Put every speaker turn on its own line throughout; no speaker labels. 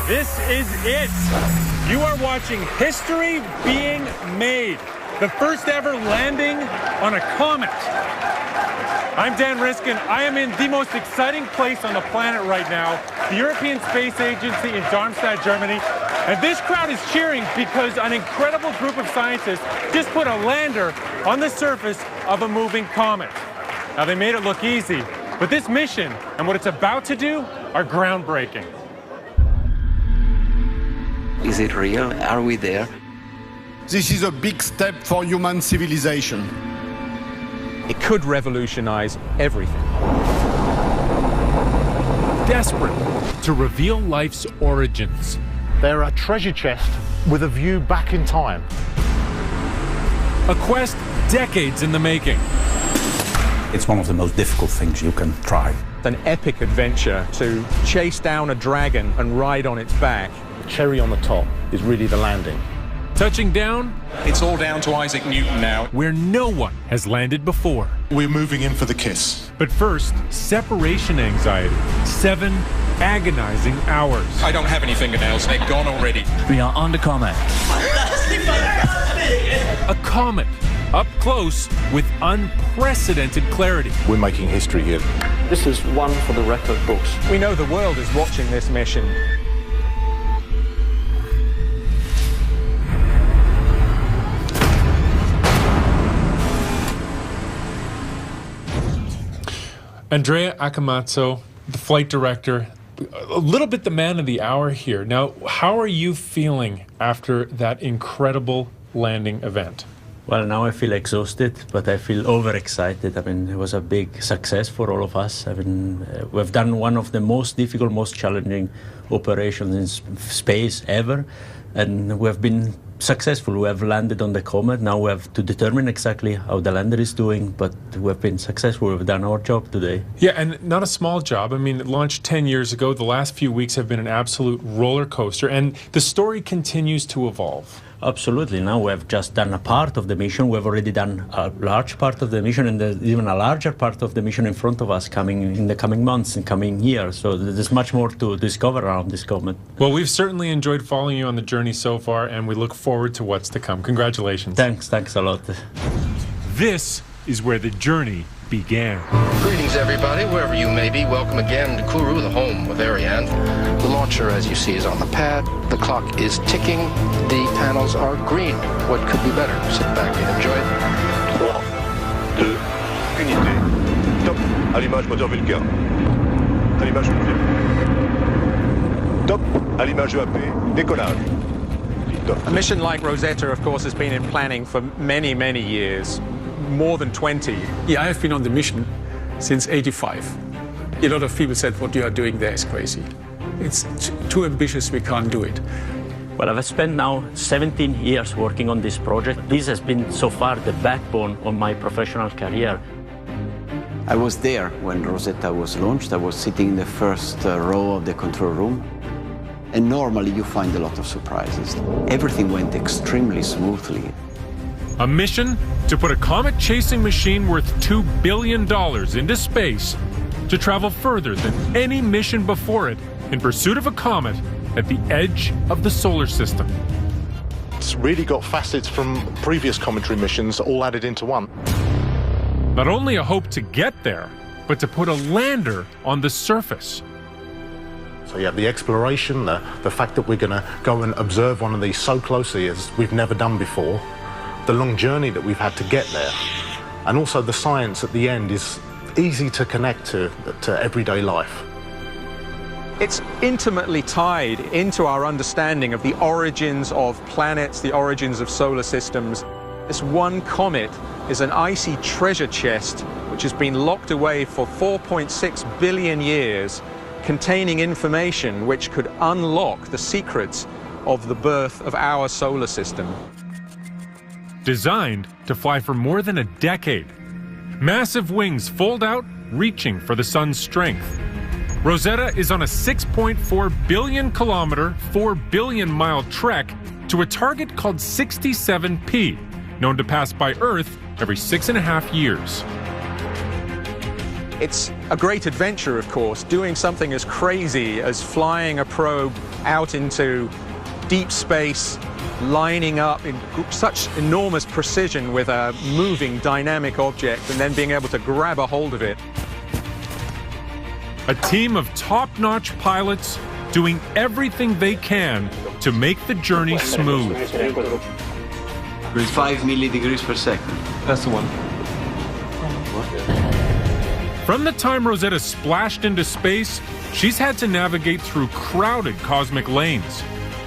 This is it. You are watching history being made. The first ever landing on a comet. I'm Dan Riskin. I am in the most exciting place on the planet right now, the European Space Agency in Darmstadt, Germany. And this crowd is cheering because an incredible group of scientists just put a lander on the surface of a moving comet. Now, they made it look easy, but this mission and what it's about to do are groundbreaking.
Is it real? Are we there?
This is a big step for human civilization.
It could revolutionize everything. Desperate to reveal life's origins.
They're a treasure chest with a view back in time.
A quest decades in the making.
It's one of the most difficult things you can try.
An epic adventure to chase down a dragon and ride on its back.
The cherry on the top is really the landing.
Touching down,
it's all down to Isaac Newton now.
Where no one has landed before.
We're moving in for the kiss.
But first, separation anxiety. 7 agonizing hours.
I don't have any fingernails. They're gone already.
We are on the Comet.
A comet, up close with unprecedented clarity.
We're making history here.
This is one for the record books.
We know the world is watching this mission. Andrea Akamatsu, the flight director, a little bit the man of the hour here. Now, how are you feeling after that incredible landing event?
Well, now I feel exhausted, but I feel overexcited. I mean, it was a big success for all of us. I mean, we've done one of the most difficult, most challenging operations in space ever, and we've been successful. We have landed on the Comet. Now we have to determine exactly how the lander is doing, but we've been successful. We've done our job today.
Yeah, and not a small job. I mean, it launched 10 years ago. The last few weeks have been an absolute roller coaster, and the story continues to evolve.
Absolutely. Now we have just done a part of the mission. We've already done a large part of the mission, and there's even a larger part of the mission in front of us coming in the coming months and coming years. So there's much more to discover around this comet.
Well, we've certainly enjoyed following you on the journey so far, and we look forward to what's to come. Congratulations.
Thanks a lot.
This is where the journey began.
Greetings, everybody, wherever you may be. Welcome again to Kourou, the home of Ariane. The launcher, as you see, is on the pad. The clock is ticking. The panels are green. What could be better? Sit back and enjoy it.
3, 2, unité. Top. Allumage moteur Vulcain. Allumage Vulcain. Top. Allumage EAP. Décollage.
A mission like Rosetta, of course, has been in planning for many, many years. More than 20.
Yeah, I have been on the mission since '85. A lot of people said, what you are doing there is crazy. It's too ambitious, we can't do it.
Well, I've spent now 17 years working on this project. This has been so far the backbone of my professional career.
I was there when Rosetta was launched. I was sitting in the first row of the control room. And normally you find a lot of surprises. Everything went extremely smoothly.
A mission to put a comet-chasing machine worth $2 billion into space to travel further than any mission before it in pursuit of a comet at the edge of the solar system.
It's really got facets from previous cometary missions all added into one.
Not only a hope to get there, but to put a lander on the surface.
So yeah, the exploration, the fact that we're going to go and observe one of these so closely as we've never done before, the long journey that we've had to get there, and also the science at the end is easy to connect to everyday life.
It's intimately tied into our understanding of the origins of planets, the origins of solar systems. This one comet is an icy treasure chest which has been locked away for 4.6 billion years, containing information which could unlock the secrets of the birth of our solar system. Designed to fly for more than a decade, massive wings fold out, reaching for the sun's strength. Rosetta is on a 6.4 billion kilometer, 4 billion mile trek to a target called 67P, known to pass by Earth every 6.5 years. It's a great adventure, of course, doing something as crazy as flying a probe
out into deep space, lining up in such enormous precision with a moving, dynamic object, and then being able to grab a hold of it.
A team of top-notch pilots doing everything they can to make the journey smooth.
With 5 milli-degrees per second.
That's the one.
From the time Rosetta splashed into space, she's had to navigate through crowded cosmic lanes.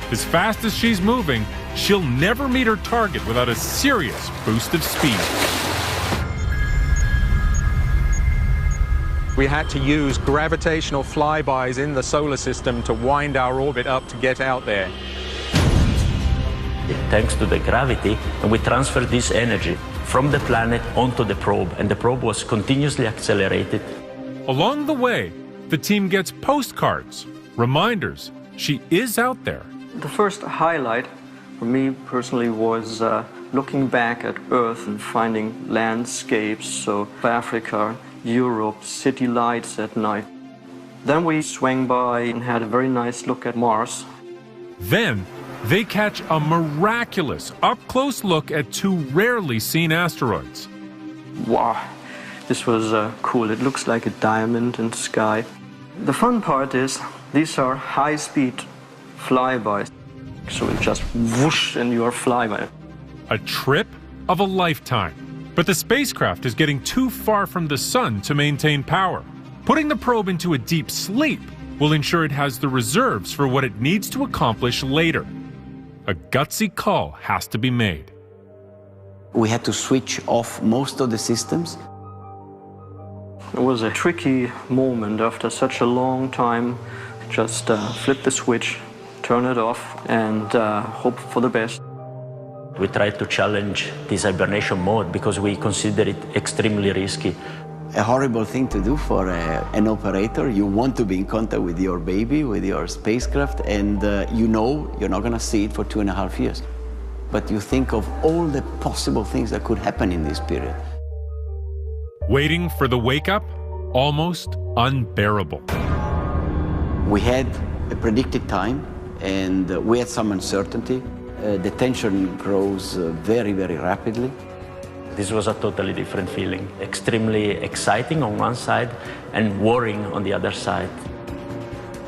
As fast as she's moving, she'll never meet her target without a serious boost of speed.
We had to use gravitational flybys in the solar system to wind our orbit up to get out there.
Thanks to the gravity, and we transferred this energy from the planet onto the probe, and the probe was continuously accelerated.
Along the way, the team gets postcards, reminders she is out there.
The first highlight for me personally was looking back at Earth and finding landscapes, so Africa, Europe, city lights at night. Then we swung by and had a very nice look at Mars.
Then they catch a miraculous up-close look at two rarely seen asteroids.
Wow, this was cool. It looks like a diamond in the sky. The fun part is these are high-speed flybys. So it just whoosh and you are flyby.
A trip of a lifetime. But the spacecraft is getting too far from the sun to maintain power. Putting the probe into a deep sleep will ensure it has the reserves for what it needs to accomplish later. A gutsy call has to be made.
We had to switch off most of the systems.
It was a tricky moment after such a long time. Just flip the switch, turn it off, and hope for the best.
We tried to challenge this hibernation mode because we consider it extremely risky.
A horrible thing to do for an operator. You want to be in contact with your baby, with your spacecraft, and you know you're not going to see it for 2.5 years. But you think of all the possible things that could happen in this period.
Waiting for the wake-up? Almost unbearable.
We had a predicted time, and we had some uncertainty. The tension grows very, very rapidly.
This was a totally different feeling. Extremely exciting on one side and worrying on the other side.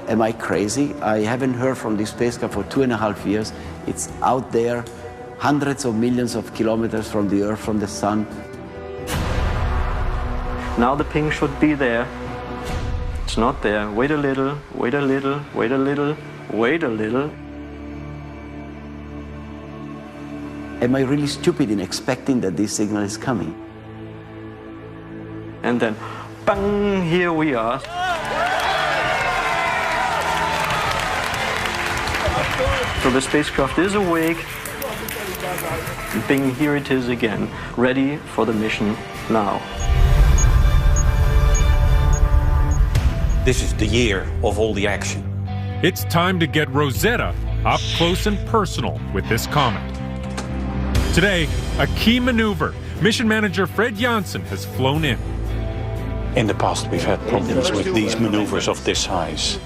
Am I crazy? I haven't heard from this spacecraft for 2.5 years. It's out there, hundreds of millions of kilometers from the Earth, from the sun.
Now the ping should be there. It's not there. Wait a little, wait a little, wait a little, wait a little.
Am I really stupid in expecting that this signal is coming?
And then, bang, here we are. So the spacecraft is awake. Bing, here it is again, ready for the mission now.
This is the year of all the action.
It's time to get Rosetta up close and personal with this comet. Today, a key maneuver. Mission manager Fred Janssen has flown in.
In the past, we've had problems with these maneuvers of this size.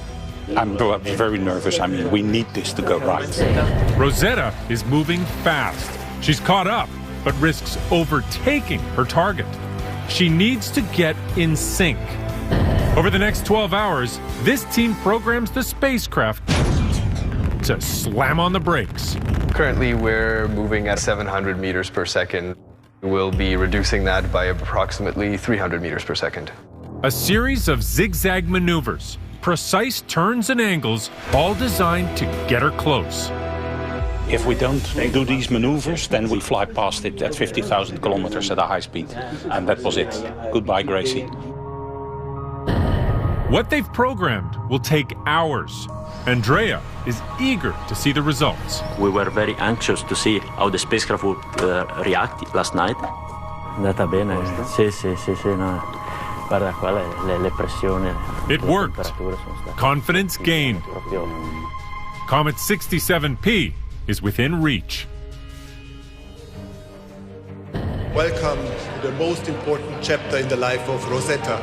I'm very nervous. I mean, we need this to go right.
Rosetta is moving fast. She's caught up, but risks overtaking her target. She needs to get in sync. Over the next 12 hours, this team programs the spacecraft to slam on the brakes.
Currently, we're moving at 700 meters per second. We'll be reducing that by approximately 300 meters per second.
A series of zigzag maneuvers, precise turns and angles, all designed to get her close.
If we don't do these maneuvers, then we fly past it at 50,000 kilometers at a high speed. And that was it. Goodbye, Gracie.
What they've programmed will take hours. Andrea is eager to see the results.
We were very anxious to see how the spacecraft would react last night. Andata bene, sì, no. Guarda qua le pressioni.
It worked. Confidence gained. Comet 67P is within reach.
Welcome to the most important chapter in the life of Rosetta.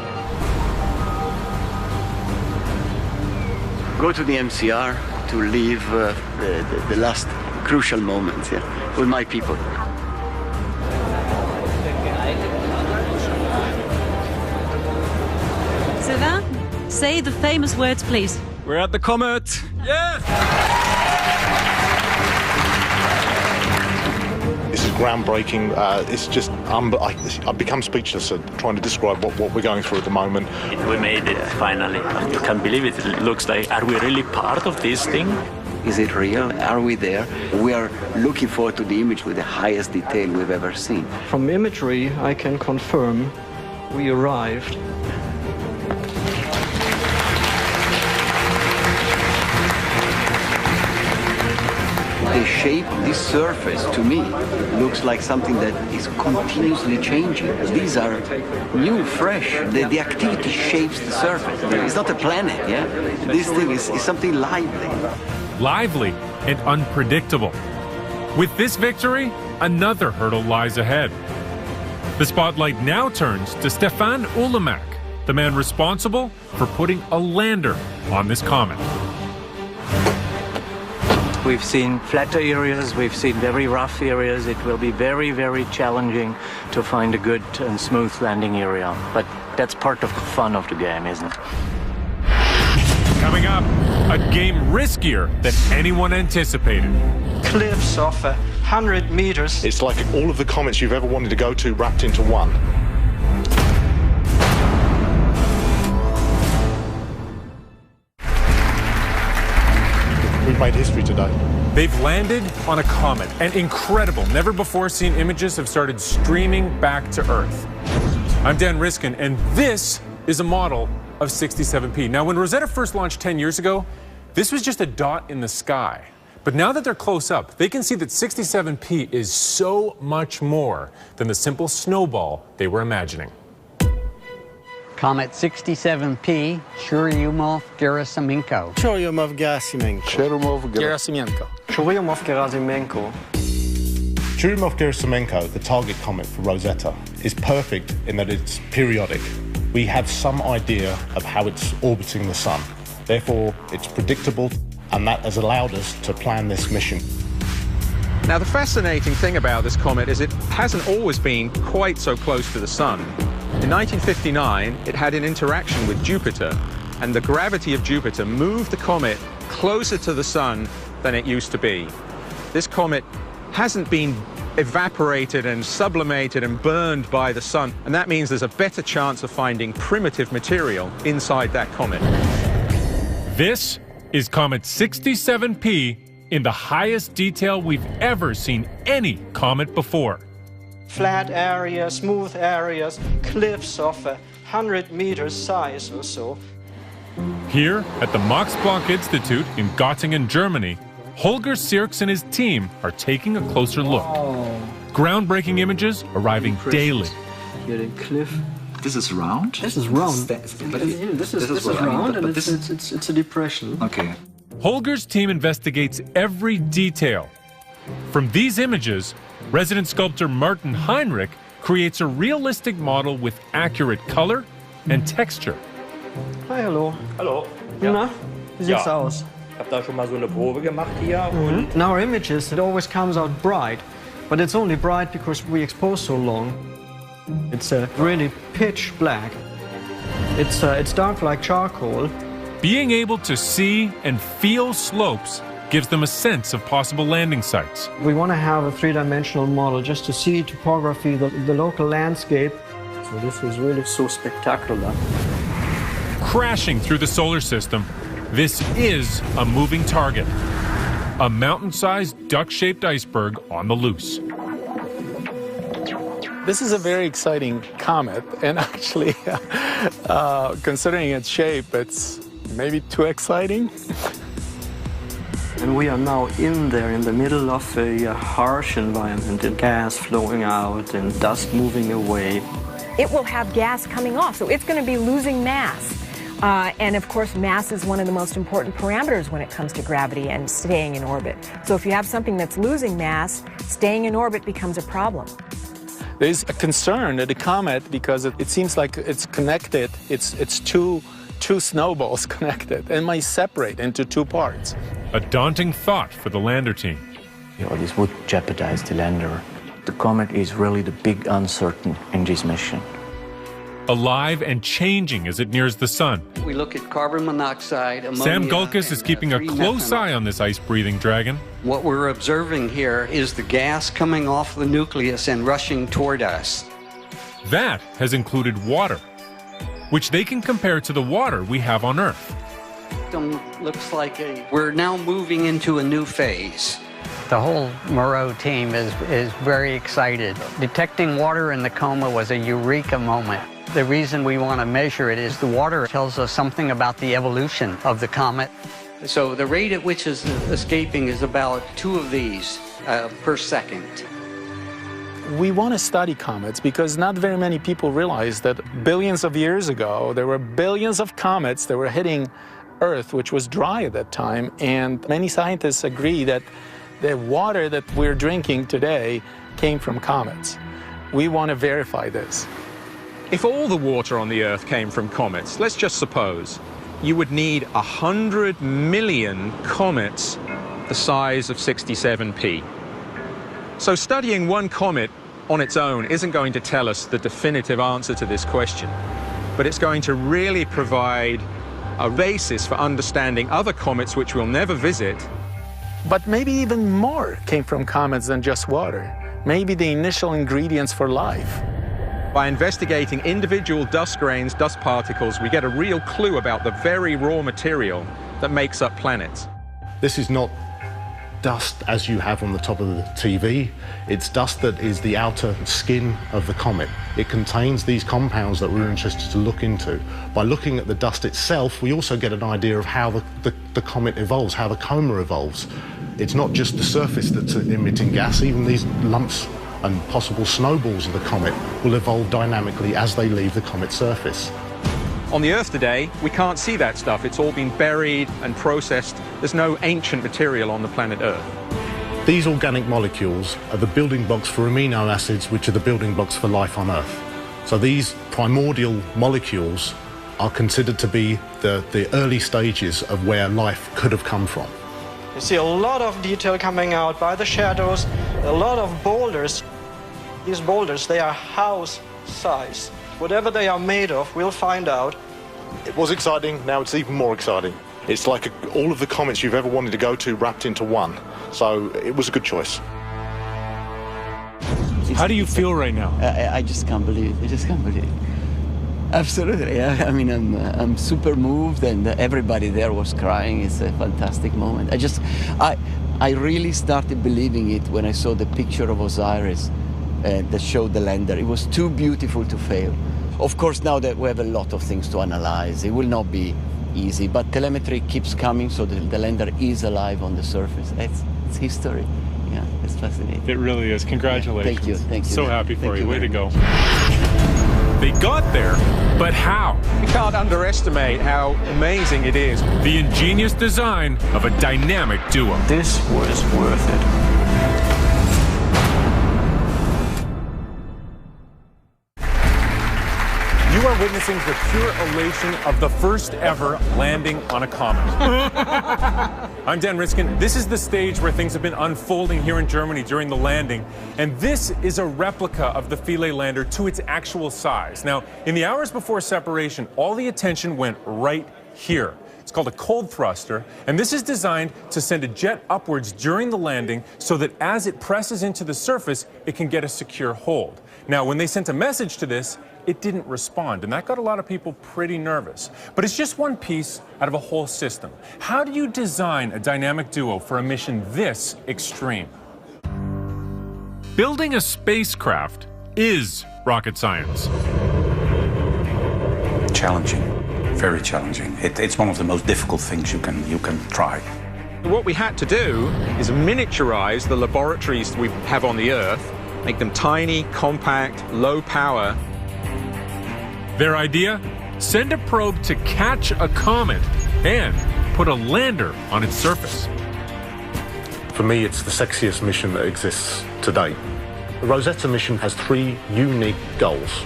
go to the MCR to live the last crucial moments with my people.
Sylvain, say the famous words, please.
We're at the Comet. Yes!
This is groundbreaking. It's just, I've become speechless at trying to describe what we're going through at the moment.
We made it, finally. You can't believe it. It looks like, are we really part of this thing?
Is it real? Are we there? We are looking forward to the image with the highest detail we've ever seen.
From imagery, I can confirm we arrived.
The shape of this surface, to me, looks like something that is continuously changing. These are new, fresh. The activity shapes the surface. It's not a planet, yeah? This thing is something lively.
Lively and unpredictable. With this victory, another hurdle lies ahead. The spotlight now turns to Stefan Ulemak, the man responsible for putting a lander on this comet.
We've seen flatter areas, we've seen very rough areas. It will be very, very challenging to find a good and smooth landing area. But that's part of the fun of the game, isn't it?
Coming up, a game riskier than anyone anticipated.
Cliffs of 100 meters.
It's like all of the comets you've ever wanted to go to wrapped into one. We've made history today.
They've landed on a comet, and incredible, never-before-seen images have started streaming back to Earth. I'm Dan Riskin, and this is a model of 67P. Now, when Rosetta first launched 10 years ago, this was just a dot in the sky. But now that they're close up, they can see that 67P is so much more than the simple snowball they were imagining.
Comet 67P, Churyumov-Gerasimenko.
Churyumov-Gerasimenko.
Gerasimenko.
Churyumov-Gerasimenko.
Churyumov-Gerasimenko, the target comet for Rosetta, is perfect in that it's periodic. We have some idea of how it's orbiting the sun. Therefore, it's predictable, and that has allowed us to plan this mission.
Now, the fascinating thing about this comet is it hasn't always been quite so close to the sun. In 1959, it had an interaction with Jupiter, and the gravity of Jupiter moved the comet closer to the sun than it used to be. This comet hasn't been evaporated and sublimated and burned by the sun, and that means there's a better chance of finding primitive material inside that comet.
This is Comet 67P in the highest detail we've ever seen any comet before.
Flat areas, smooth areas, cliffs of 100 meters size or so.
Here at the Max Planck Institute in Göttingen, Germany, Holger Sirks and his team are taking a closer look. Groundbreaking images arriving daily.
Here the cliff.
This is round?
This is round. This is round, and it's a depression.
Okay.
Holger's team investigates every detail. From these images, resident sculptor Martin Heinrich creates a realistic model with accurate color and texture.
Hi, hallo.
Hallo.
Na, wie sieht's aus?
Ich habe da schon mal so eine Probe gemacht hier. Und
in our images, it always comes out bright, but it's only bright because we expose so long. It's really pitch black. It's dark like charcoal.
Being able to see and feel slopes gives them a sense of possible landing sites.
We want to have a three-dimensional model just to see topography, the local landscape. So this is really so spectacular.
Crashing through the solar system, this is a moving target. A mountain-sized duck-shaped iceberg on the loose.
This is a very exciting comet, and actually, considering its shape, it's maybe too exciting.
And we are now in there, in the middle of a harsh environment, and gas flowing out and dust moving away.
It will have gas coming off, so it's going to be losing mass. And of course, mass is one of the most important parameters when it comes to gravity and staying in orbit. So if you have something that's losing mass, staying in orbit becomes a problem.
There's a concern at the comet because it seems like it's connected. It's two two snowballs connected and might separate into two parts.
A daunting thought for the lander team.
This would jeopardize the lander. The comet is really the big uncertain in this mission.
Alive and changing as it nears the sun.
We look at carbon monoxide, ammonia,
Sam Gulkis is keeping a close eye on this ice-breathing dragon.
What we're observing here is the gas coming off the nucleus and rushing toward us.
That has included water, which they can compare to the water we have on Earth.
Looks like we're now moving into a new phase.
The whole Moreau team is very excited. Detecting water in the coma was a eureka moment. The reason we want to measure it is the water tells us something about the evolution of the comet.
So the rate at which it's escaping is about 2 of these per second.
We want to study comets because not very many people realize that billions of years ago, there were billions of comets that were hitting Earth, which was dry at that time, and many scientists agree that the water that we're drinking today came from comets. We want to verify this.
If all the water on the Earth came from comets, let's just suppose, you would need 100 million comets the size of 67P. So studying one comet on its own isn't going to tell us the definitive answer to this question, but it's going to really provide a basis for understanding other comets which we'll never visit.
But maybe even more came from comets than just water. Maybe the initial ingredients for life.
By investigating individual dust grains, dust particles, we get a real clue about the very raw material that makes up planets.
This is not dust as you have on the top of the TV. It's dust that is the outer skin of the comet. It contains these compounds that we're interested to look into. By looking at the dust itself, we also get an idea of how the comet evolves, how the coma evolves. It's not just the surface that's emitting gas. Even these lumps and possible snowballs of the comet will evolve dynamically as they leave the comet's surface.
On the Earth today, we can't see that stuff. It's all been buried and processed. There's no ancient material on the planet Earth.
These organic molecules are the building blocks for amino acids, which are the building blocks for life on Earth. So these primordial molecules are considered to be the early stages of where life could have come from.
You see a lot of detail coming out by the shadows, a lot of boulders. These boulders, they are house size. Whatever they are made of, we'll find out.
It was exciting, now it's even more exciting. It's like all of the comets you've ever wanted to go to wrapped into one. So it was a good choice.
How do you feel right now?
I just can't believe it. I just can't believe it. Absolutely. I mean, I'm super moved, and everybody there was crying. It's a fantastic moment. I really started believing it when I saw the picture of Osiris that showed the lander. It was too beautiful to fail. Of course, now that we have a lot of things to analyze, it will not be easy, but telemetry keeps coming, so the lander is alive on the surface. It's history. Yeah, it's fascinating.
It really is. Congratulations.
Yeah, thank you.
So happy for you. Way to go. They got there, but how?
We can't underestimate how amazing it is.
The ingenious design of a dynamic duo.
This was worth it.
You are witnessing the pure elation of the first ever landing on a comet. I'm Dan Riskin. This is the stage where things have been unfolding here in Germany during the landing. And this is a replica of the Philae lander to its actual size. Now, in the hours before separation, all the attention went right here. It's called a cold thruster, and this is designed to send a jet upwards during the landing so that as it presses into the surface, it can get a secure hold. Now, when they sent a message to this, it didn't respond, and that got a lot of people pretty nervous. But it's just one piece out of a whole system. How do you design a dynamic duo for a mission this extreme? Building a spacecraft is rocket science.
Challenging, very challenging. It's one of the most difficult things you can try.
What we had to do is miniaturize the laboratories we have on the Earth, make them tiny, compact, low power.
Their idea? Send a probe to catch a comet and put a lander on its surface.
For me, it's the sexiest mission that exists to date. The Rosetta mission has 3 unique goals: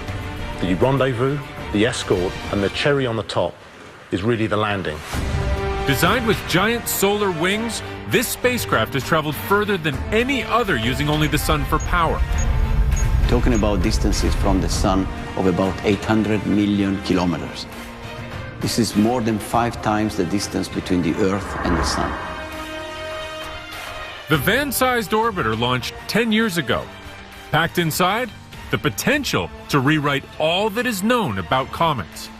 the rendezvous, the escort, and the cherry on the top, is really the landing.
Designed with giant solar wings, this spacecraft has traveled further than any other using only the sun for power.
Talking about distances from the sun of about 800 million kilometers. This is more than 5 times the distance between the Earth and the sun.
The van-sized orbiter launched 10 years ago. Packed inside, the potential to rewrite all that is known about comets.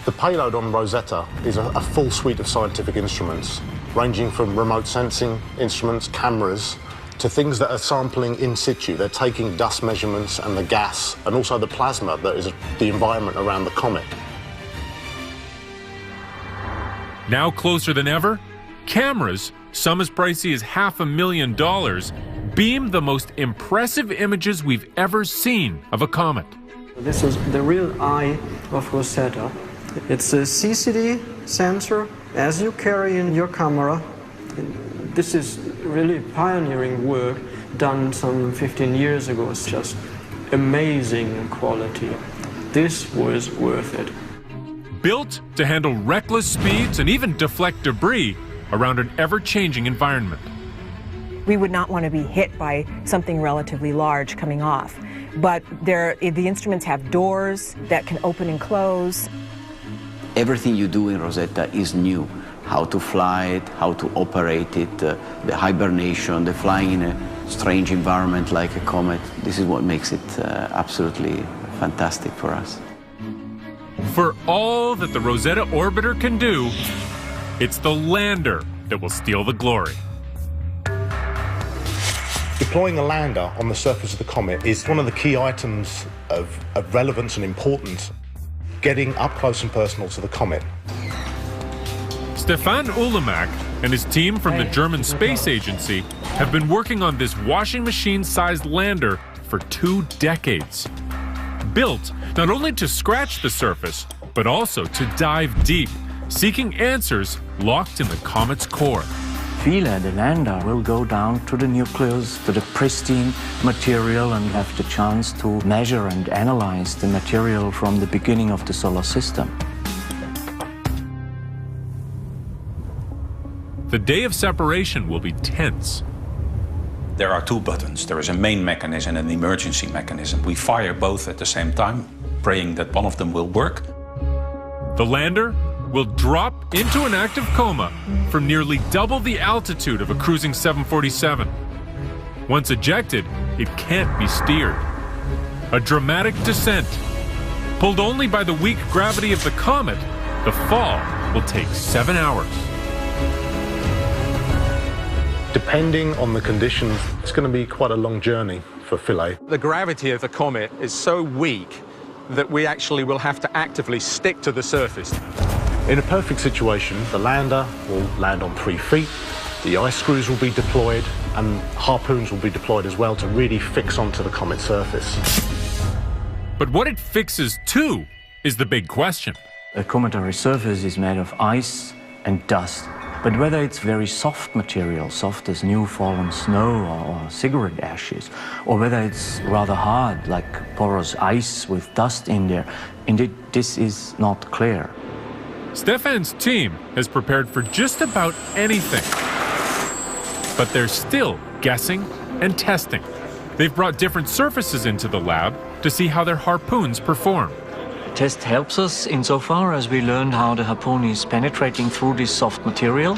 The payload on Rosetta is a full suite of scientific instruments, ranging from remote sensing instruments, cameras, to things that are sampling in situ. They're taking dust measurements and the gas, and also the plasma that is the environment around the comet.
Now closer than ever, cameras, some as pricey as $500,000, beam the most impressive images we've ever seen of a comet.
This is the real eye of Rosetta. It's a CCD sensor as you carry in your camera. This is really pioneering work done some 15 years ago. It's just amazing quality. This was worth it.
Built to handle reckless speeds and even deflect debris around an ever-changing environment.
We would not want to be hit by something relatively large coming off. But the instruments have doors that can open and close.
Everything you do in Rosetta is new. How to fly it, how to operate it, the hibernation, the flying in a strange environment like a comet. This is what makes it absolutely fantastic for us.
For all that the Rosetta orbiter can do, it's the lander that will steal the glory.
Deploying a lander on the surface of the comet is one of the key items of relevance and importance. Getting up close and personal to the comet.
Stefan Ulemak and his team from the German Space Agency have been working on this washing machine-sized lander for 2 decades. Built not only to scratch the surface, but also to dive deep, seeking answers locked in the comet's core.
Philae, the lander, will go down to the nucleus, to the pristine material, and have the chance to measure and analyze the material from the beginning of the solar system.
The day of separation will be tense.
There are 2 buttons. There is a main mechanism and an emergency mechanism. We fire both at the same time, praying that one of them will work.
The lander will drop into an active coma from nearly double the altitude of a cruising 747. Once ejected, it can't be steered. A dramatic descent. Pulled only by the weak gravity of the comet, the fall will take 7 hours.
Depending on the conditions, it's going to be quite a long journey for Philae.
The gravity of the comet is so weak that we actually will have to actively stick to the surface.
In a perfect situation, the lander will land on 3 feet, the ice screws will be deployed, and harpoons will be deployed as well to really fix onto the comet's surface.
But what it fixes to is the big question.
The cometary surface is made of ice and dust. But whether it's very soft material, soft as new fallen snow or cigarette ashes, or whether it's rather hard, like porous ice with dust in there, indeed, this is not clear.
Stefan's team has prepared for just about anything. But they're still guessing and testing. They've brought different surfaces into the lab to see how their harpoons perform.
Test helps us insofar as we learned how the harpoon is penetrating through this soft material.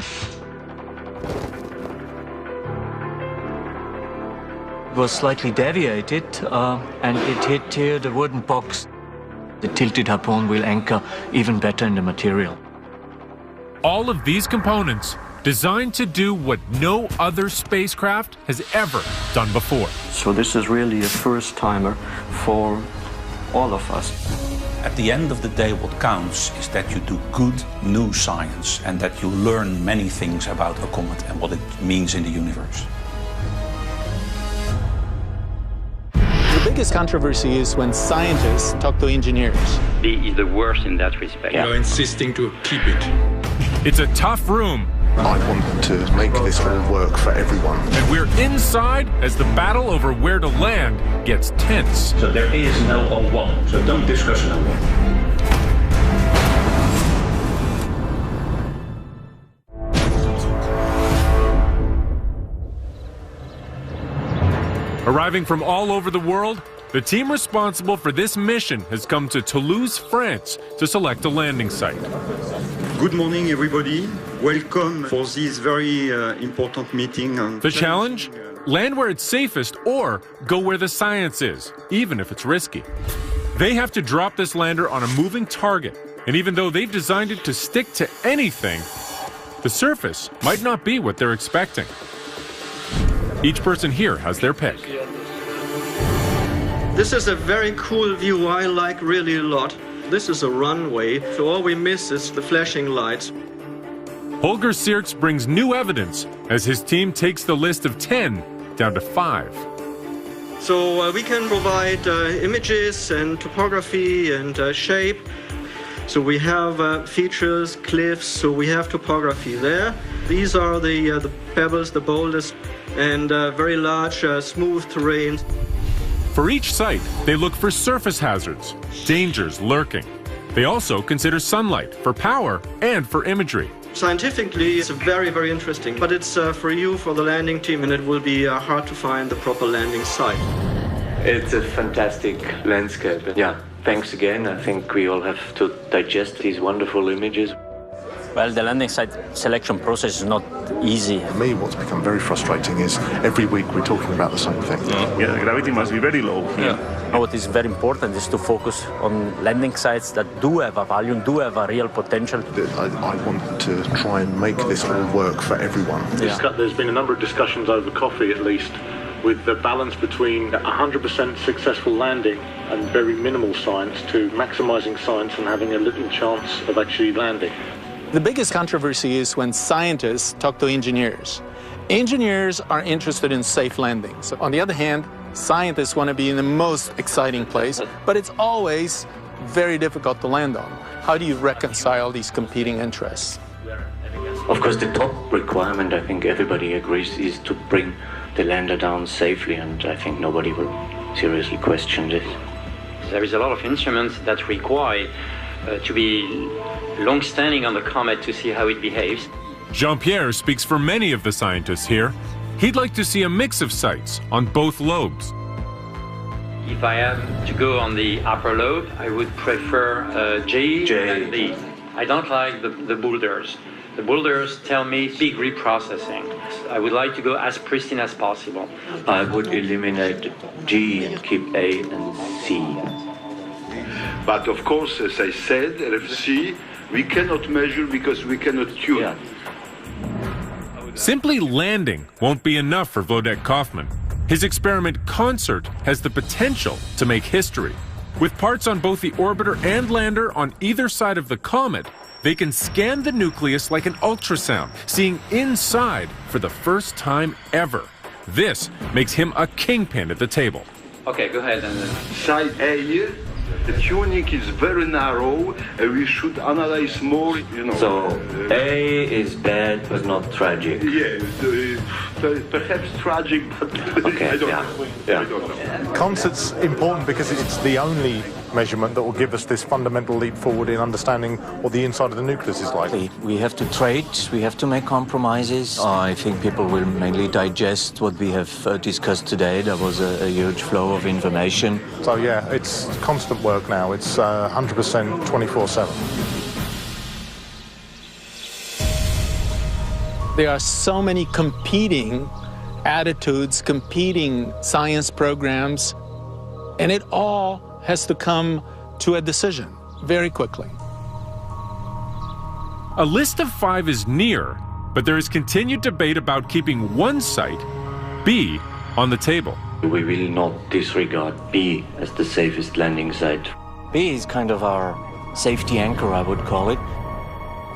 It was slightly deviated and it hit here the wooden box. The tilted harpoon will anchor even better in the material.
All of these components designed to do what no other spacecraft has ever done before.
So this is really a first-timer for all of us.
At the end of the day, what counts is that you do good new science and that you learn many things about a comet and what it means in the universe.
The biggest controversy is when scientists talk to engineers.
He is the worst in that respect.
You're insisting to keep it. It's a tough room.
I want to make this all work for everyone.
And we're inside as the battle over where to land gets tense.
So there is no 01, so don't discuss no 01.
Arriving from all over the world, the team responsible for this mission has come to Toulouse, France, to select a landing site.
Good morning, everybody. Welcome for this very important meeting.
The challenge? Land where it's safest or go where the science is, even if it's risky. They have to drop this lander on a moving target, and even though they've designed it to stick to anything, the surface might not be what they're expecting. Each person here has their pick.
This is a very cool view I like really a lot. This is a runway, so all we miss is the flashing lights.
Holger Sierks brings new evidence as his team takes the list of 10 down to 5.
So we can provide images and topography and shape. So we have features, cliffs, so we have topography there. These are the pebbles, the boulders, and very large smooth terrain.
For each site, they look for surface hazards, dangers lurking. They also consider sunlight for power and for imagery.
Scientifically, it's very, very interesting, but it's for you, for the landing team, and it will be hard to find the proper landing site.
It's a fantastic landscape. Yeah, thanks again. I think we all have to digest these wonderful images.
Well, the landing site selection process is not easy.
For me, what's become very frustrating is every week we're talking about the same thing.
Yeah, the gravity must be very low.
What is very important is to focus on landing sites that do have a value, do have a real potential.
I want to try and make this all work for everyone. There's been a number of discussions over coffee, at least, with the balance between 100% successful landing and very minimal science to maximising science and having a little chance of actually landing.
The biggest controversy is when scientists talk to engineers. Engineers are interested in safe landings. On the other hand, scientists want to be in the most exciting place, but it's always very difficult to land on. How do you reconcile these competing interests?
Of course, the top requirement, I think everybody agrees, is to bring the lander down safely, and I think nobody will seriously question this.
There is a lot of instruments that require to be long-standing on the Comet to see how it behaves.
Jean-Pierre speaks for many of the scientists here. He'd like to see a mix of sites on both lobes.
If I am to go on the upper lobe, I would prefer G and D. I don't like the boulders. The boulders tell me big reprocessing. I would like to go as pristine as possible.
I would eliminate G and keep A and C.
But of course, as I said, RFC, we cannot measure because we cannot tune.
Yeah.
Simply landing won't be enough for Wlodek Kaufman. His experiment Concert has the potential to make history. With parts on both the orbiter and lander on either side of the comet, they can scan the nucleus like an ultrasound, seeing inside for the first time ever. This makes him a kingpin at the table.
Okay, go ahead. And
Side A, the tuning is very narrow, and we should analyze more,
So A is bad, but not tragic.
Yeah, perhaps tragic, but
okay,
I don't know.
Concert's important because it's the only measurement that will give us this fundamental leap forward in understanding what the inside of the nucleus is like.
We have to trade, we have to make compromises. I think people will mainly digest what we have discussed today. There was a huge flow of information.
So yeah, it's constant work now. It's 100% 24/7.
There are so many competing attitudes, competing science programs, and it all has to come to a decision very quickly.
A list of 5 is near, but there is continued debate about keeping one site, B, on the table.
We will not disregard B as the safest landing site.
B is kind of our safety anchor, I would call it.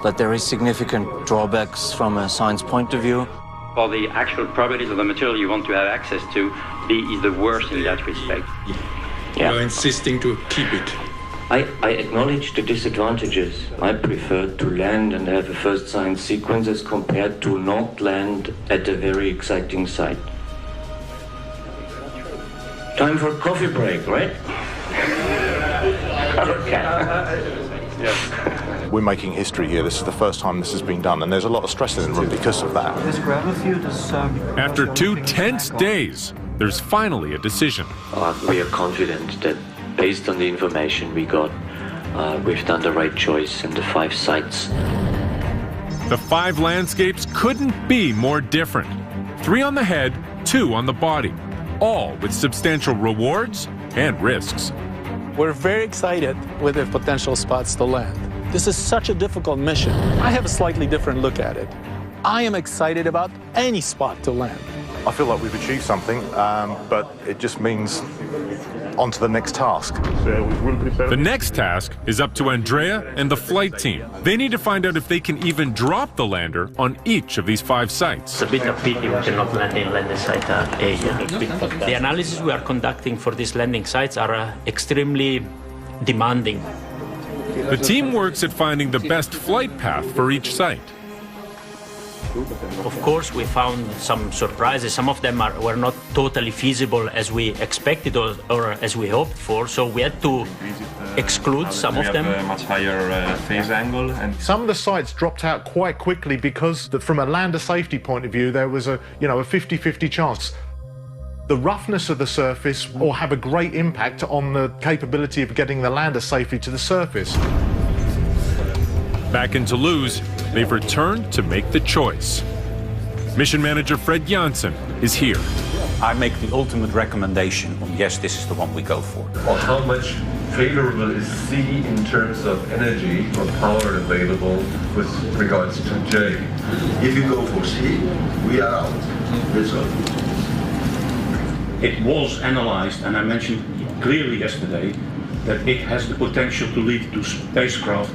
But there is significant drawbacks from a science point of view.
for the actual properties of the material you want to have access to, B is the worst in that respect.
Yeah. You're insisting to keep it.
I acknowledge the disadvantages. I prefer to land and have a first science sequence as compared to not land at a very exciting site. Time for a coffee break, right?
We're making history here. This is the first time this has been done, and there's a lot of stress in the room because of that.
After 2 tense days, there's finally a decision.
We are confident that based on the information we got, we've done the right choice in the 5 sites.
The 5 landscapes couldn't be more different. 3 on the head, 2 on the body, all with substantial rewards and risks.
We're very excited with the potential spots to land. This is such a difficult mission. I have a slightly different look at it. I am excited about any spot to land.
I feel like we've achieved something, but it just means on to the next task.
The next task is up to Andrea and the flight team. They need to find out if they can even drop the lander on each of these 5 sites.
It's a bit of pity we cannot land in landing site A. The analysis we are conducting for these landing sites are extremely demanding.
The team works at finding the best flight path for each site.
Of course, we found some surprises. Some of them were not totally feasible as we expected or as we hoped for, so we had to exclude some of them.
We have a much higher phase angle. And
some of the sites dropped out quite quickly because from a lander safety point of view, there was a 50-50 chance. The roughness of the surface will have a great impact on the capability of getting the lander safely to the surface.
Back in Toulouse, they've returned to make the choice. Mission manager Fred Janssen is here.
I make the ultimate recommendation on yes, this is the one we go for.
Or how much favorable is C in terms of energy or power available with regards to J?
If you go for C, we are out. That's all.
It was analyzed, and I mentioned clearly yesterday, that it has the potential to lead to spacecraft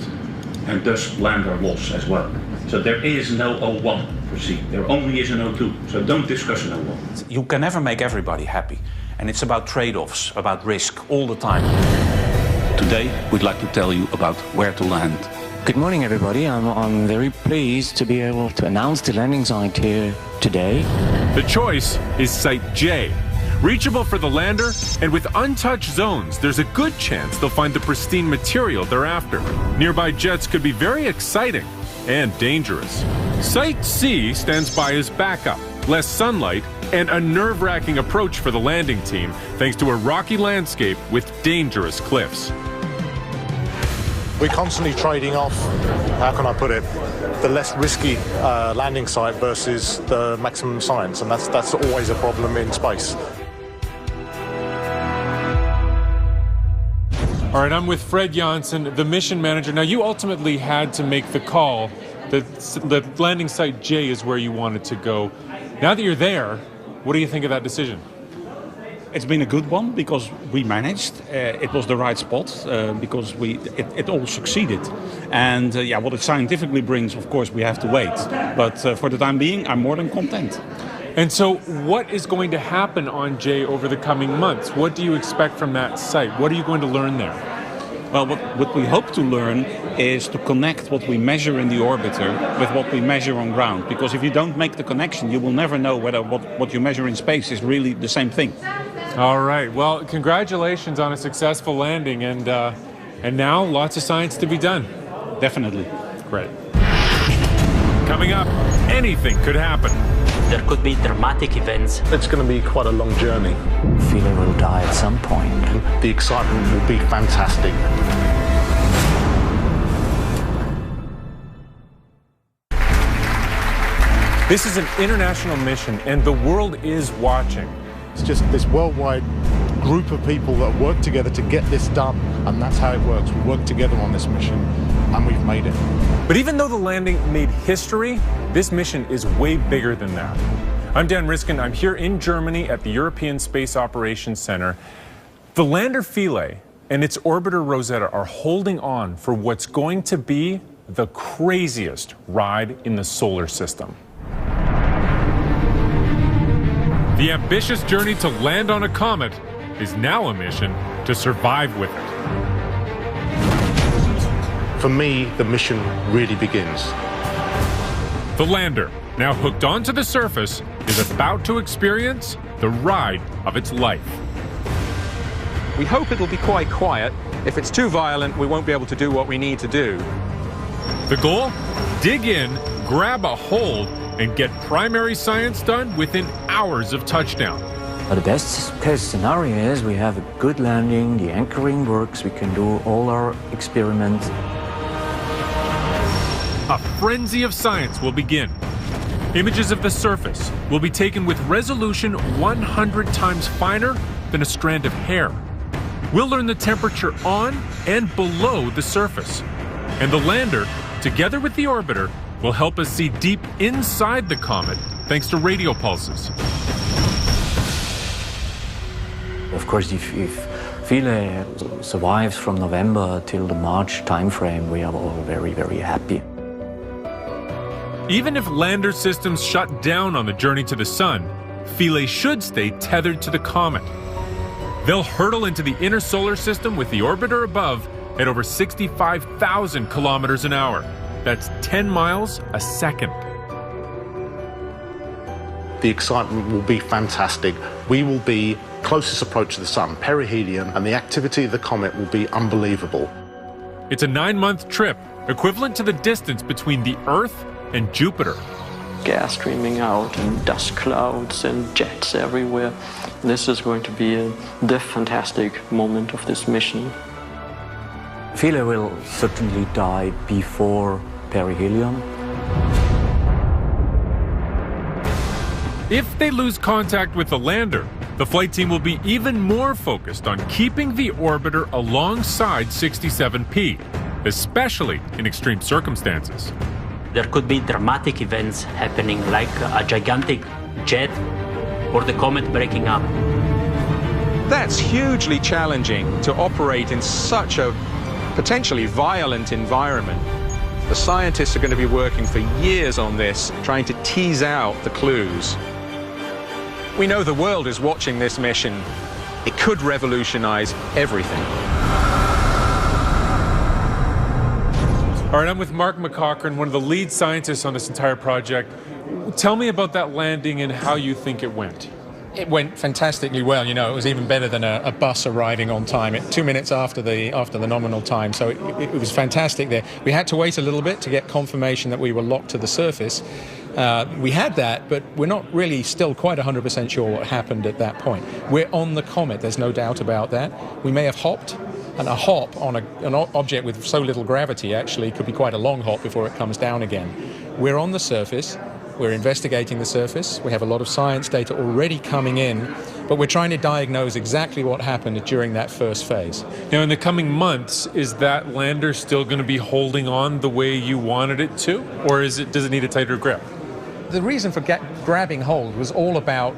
and thus lander loss as well. So there is no O1 for C. There only is an O2. So don't discuss an O1. You can never make everybody happy. And it's about trade-offs, about risk all the time. Today, we'd like to tell you about where to land.
Good morning, everybody. I'm very pleased to be able to announce the landing site here today.
The choice is Site J. Reachable for the lander, and with untouched zones, there's a good chance they'll find the pristine material they're after. Nearby jets could be very exciting and dangerous. Site C stands by as backup, less sunlight, and a nerve-wracking approach for the landing team, thanks to a rocky landscape with dangerous cliffs.
We're constantly trading off, how can I put it, the less risky landing site versus the maximum science, and that's always a problem in space.
All right, I'm with Fred Janssen, the mission manager. Now, you ultimately had to make the call that the landing site J is where you wanted to go. Now that you're there, what do you think of that decision?
It's been a good one because we managed. It was the right spot because it all succeeded. And what it scientifically brings, of course, we have to wait. But for the time being, I'm more than content.
And so what is going to happen on J over the coming months? What do you expect from that site? What are you going to learn there?
Well, what we hope to learn is to connect what we measure in the orbiter with what we measure on ground. Because if you don't make the connection, you will never know whether what you measure in space is really the same thing.
All right. Well, congratulations on a successful landing, and now lots of science to be done.
Definitely.
Great. Coming up, anything could happen.
There could be dramatic events.
It's going to be quite a long journey.
Feeling will die at some point.
The excitement will be fantastic.
This is an international mission, and the world is watching.
It's just this worldwide group of people that work together to get this done, and that's how it works. We work together on this mission, and we've made it.
But even though the landing made history, this mission is way bigger than that. I'm Dan Riskin. I'm here in Germany at the European Space Operations Center. The lander Philae and its orbiter Rosetta are holding on for what's going to be the craziest ride in the solar system. The ambitious journey to land on a comet is now a mission to survive with it.
For me, the mission really begins.
The lander, now hooked onto the surface, is about to experience the ride of its life.
We hope it'll be quite quiet. If it's too violent, we won't be able to do what we need to do.
The goal? Dig in, grab a hold, and get primary science done within hours of touchdown.
But the best case scenario is we have a good landing, the anchoring works, we can do all our experiments.
A frenzy of science will begin. Images of the surface will be taken with resolution 100 times finer than a strand of hair. We'll learn the temperature on and below the surface. And the lander, together with the orbiter, will help us see deep inside the comet thanks to radio pulses.
Of course, if Philae survives from November till the March timeframe, we are all very, very happy.
Even if lander systems shut down on the journey to the sun, Philae should stay tethered to the comet. They'll hurtle into the inner solar system with the orbiter above at over 65,000 kilometers an hour. That's 10 miles a second.
The excitement will be fantastic. We will be closest approach to the sun, perihelion, and the activity of the comet will be unbelievable.
It's a 9-month trip, equivalent to the distance between the Earth and Jupiter.
Gas streaming out and dust clouds and jets everywhere. This is going to be the fantastic moment of this mission.
Philae will certainly die before perihelion.
If they lose contact with the lander, the flight team will be even more focused on keeping the orbiter alongside 67P, especially in extreme circumstances.
There could be dramatic events happening, like a gigantic jet or the comet breaking up.
That's hugely challenging to operate in such a potentially violent environment. The scientists are going to be working for years on this, trying to tease out the clues. We know the world is watching this mission. It could revolutionize everything.
All right, I'm with Mark McCaughrean, one of the lead scientists on this entire project. Tell me about that landing and how you think it went.
It went fantastically well. You know, it was even better than a bus arriving on time. 2 minutes after the nominal time, so it was fantastic there. We had to wait a little bit to get confirmation that we were locked to the surface. We had that, but we're not really still quite 100% sure what happened at that point. We're on the comet, there's no doubt about that. We may have hopped, and a hop on an object with so little gravity actually could be quite a long hop before it comes down again. We're on the surface. We're investigating the surface. We have a lot of science data already coming in, but we're trying to diagnose exactly what happened during that first phase.
Now, in the coming months, is that lander still going to be holding on the way you wanted it to, or does it need a tighter grip?
The reason for grabbing hold was all about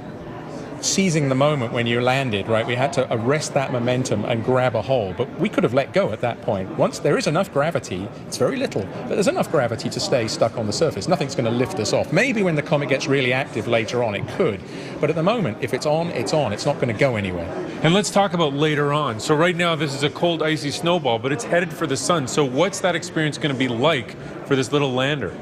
seizing the moment when you landed, right? We had to arrest that momentum and grab a hold, but we could have let go at that point. Once there is enough gravity, it's very little, but there's enough gravity to stay stuck on the surface. Nothing's going to lift us off. Maybe when the comet gets really active later on, it could, but at the moment, if it's on, it's on. It's not going to go anywhere.
And let's talk about later on. So right now, this is a cold, icy snowball, but it's headed for the sun. So what's that experience going to be like for this little lander?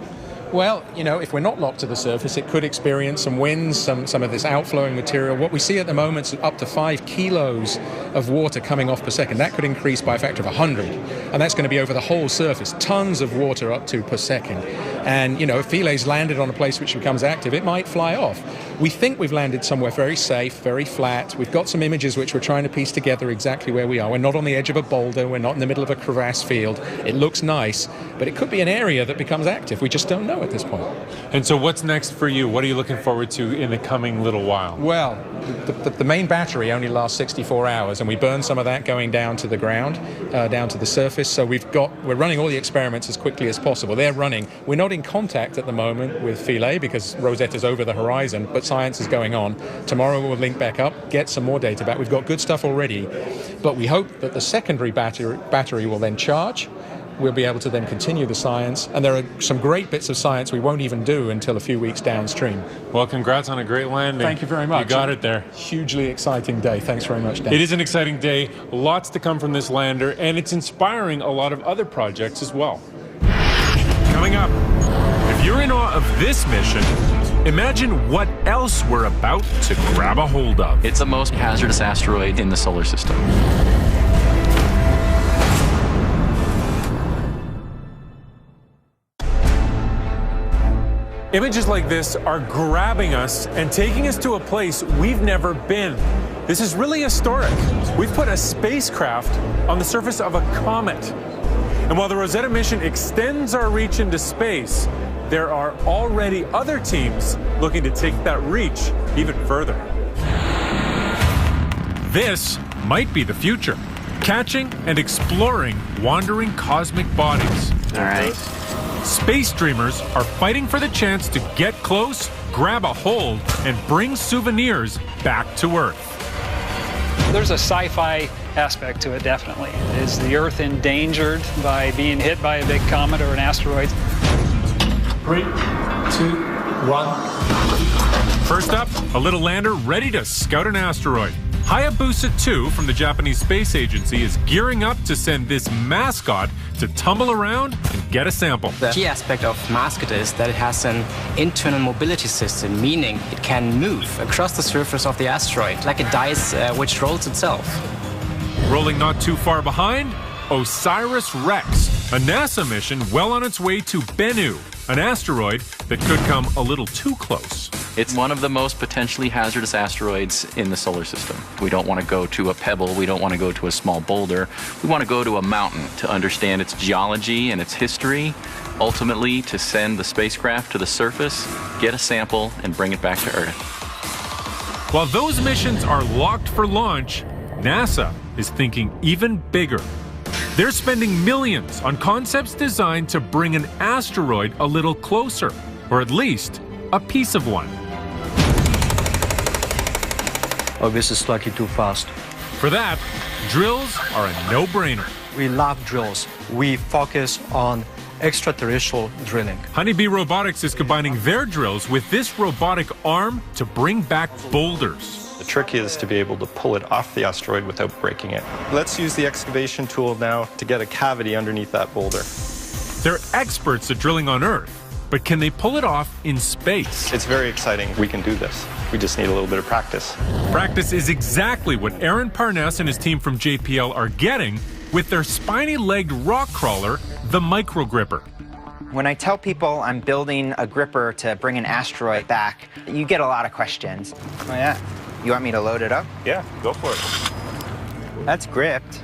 Well, you know, if we're not locked to the surface, it could experience some winds, some of this outflowing material. What we see at the moment is up to 5 kilos of water coming off per second. That could increase by a factor of 100, and that's going to be over the whole surface. Tons of water up to per second. And, you know, if Philae's landed on a place which becomes active, it might fly off. We think we've landed somewhere very safe, very flat. We've got some images which we're trying to piece together exactly where we are. We're not on the edge of a boulder. We're not in the middle of a crevasse field. It looks nice, but it could be an area that becomes active. We just don't know at this point.
And so what's next for you? What are you looking forward to in the coming little while?
Well, the main battery only lasts 64 hours, and we burn some of that going down to the ground, down to the surface. So we're running all the experiments as quickly as possible. They're running. We're not in contact at the moment with Philae because Rosetta's over the horizon, but science is going on. Tomorrow we'll link back up, get some more data back. We've got good stuff already, but we hope that the secondary battery will then charge. We'll be able to then continue the science, and there are some great bits of science we won't even do until a few weeks downstream.
Well, congrats on a great landing.
Thank you very much.
You got it there.
Hugely exciting day. Thanks very much, Dan.
It is an exciting day. Lots to come from this lander, and it's inspiring a lot of other projects as well. Coming up, if you're in awe of this mission, imagine what else we're about to grab a hold of.
It's the most hazardous asteroid in the solar system.
Images like this are grabbing us and taking us to a place we've never been. This is really historic. We've put a spacecraft on the surface of a comet. And while the Rosetta mission extends our reach into space, there are already other teams looking to take that reach even further. This might be the future, catching and exploring wandering cosmic bodies.
All right.
Space dreamers are fighting for the chance to get close, grab a hold, and bring souvenirs back to Earth.
There's a sci-fi aspect to it, definitely. Is the Earth endangered by being hit by a big comet or an asteroid?
3, 2, 1. First up, a little lander ready to scout an asteroid. Hayabusa 2 from the Japanese Space Agency is gearing up to send this mascot to tumble around and get a sample.
The key aspect of mascot is that it has an internal mobility system, meaning it can move across the surface of the asteroid, like a dice which rolls itself.
Rolling not too far behind, OSIRIS-REx, a NASA mission well on its way to Bennu, an asteroid that could come a little too close.
It's one of the most potentially hazardous asteroids in the solar system. We don't want to go to a pebble, we don't want to go to a small boulder. We want to go to a mountain to understand its geology and its history, ultimately to send the spacecraft to the surface, get a sample, and bring it back to Earth.
While those missions are locked for launch, NASA is thinking even bigger. They're spending millions on concepts designed to bring an asteroid a little closer, or at least a piece of one.
Oh, this is slightly too fast.
For that, drills are a no-brainer.
We love drills. We focus on extraterrestrial drilling.
Honeybee Robotics is combining their drills with this robotic arm to bring back boulders.
The trick is to be able to pull it off the asteroid without breaking it. Let's use the excavation tool now to get a cavity underneath that boulder.
They're experts at drilling on Earth, but can they pull it off in space?
It's very exciting. We can do this. We just need a little bit of practice.
Practice is exactly what Aaron Parnas and his team from JPL are getting with their spiny-legged rock crawler, the Microgripper.
When I tell people I'm building a gripper to bring an asteroid back, you get a lot of questions. Oh yeah, you want me to load it up?
Yeah, go for it.
That's gripped.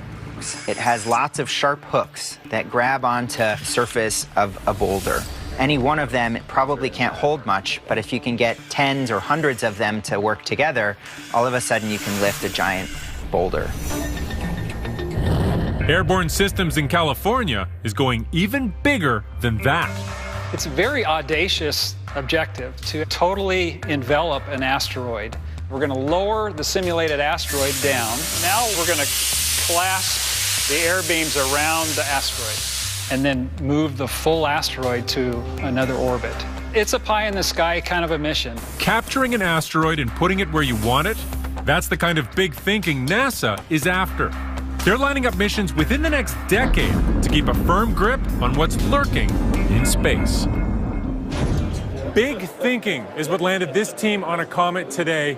It has lots of sharp hooks that grab onto the surface of a boulder. Any one of them probably can't hold much, but if you can get tens or hundreds of them to work together, all of a sudden you can lift a giant boulder.
Airborne Systems in California is going even bigger than that.
It's a very audacious objective to totally envelop an asteroid. We're going to lower the simulated asteroid down. Now we're going to clasp the air beams around the asteroid and then move the full asteroid to another orbit. It's a pie-in-the-sky kind of a mission.
Capturing an asteroid and putting it where you want it, that's the kind of big thinking NASA is after. They're lining up missions within the next decade to keep a firm grip on what's lurking in space. Big thinking is what landed this team on a comet today.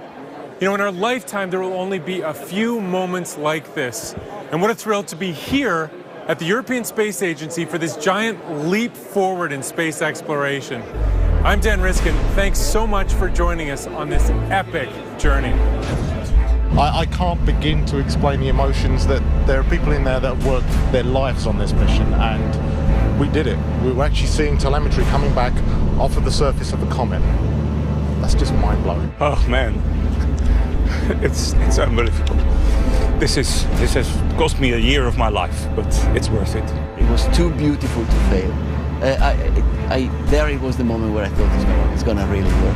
You know, in our lifetime, there will only be a few moments like this. And what a thrill to be here at the European Space Agency for this giant leap forward in space exploration. I'm Dan Riskin. Thanks so much for joining us on this epic journey.
I can't begin to explain the emotions that there are people in there that have worked their lives on this mission, and we did it. We were actually seeing telemetry coming back off of the surface of a comet. That's just mind-blowing.
Oh man, it's unbelievable. This has cost me a year of my life, but it's worth it.
It was too beautiful to fail. There it was the moment where I thought it's gonna really work.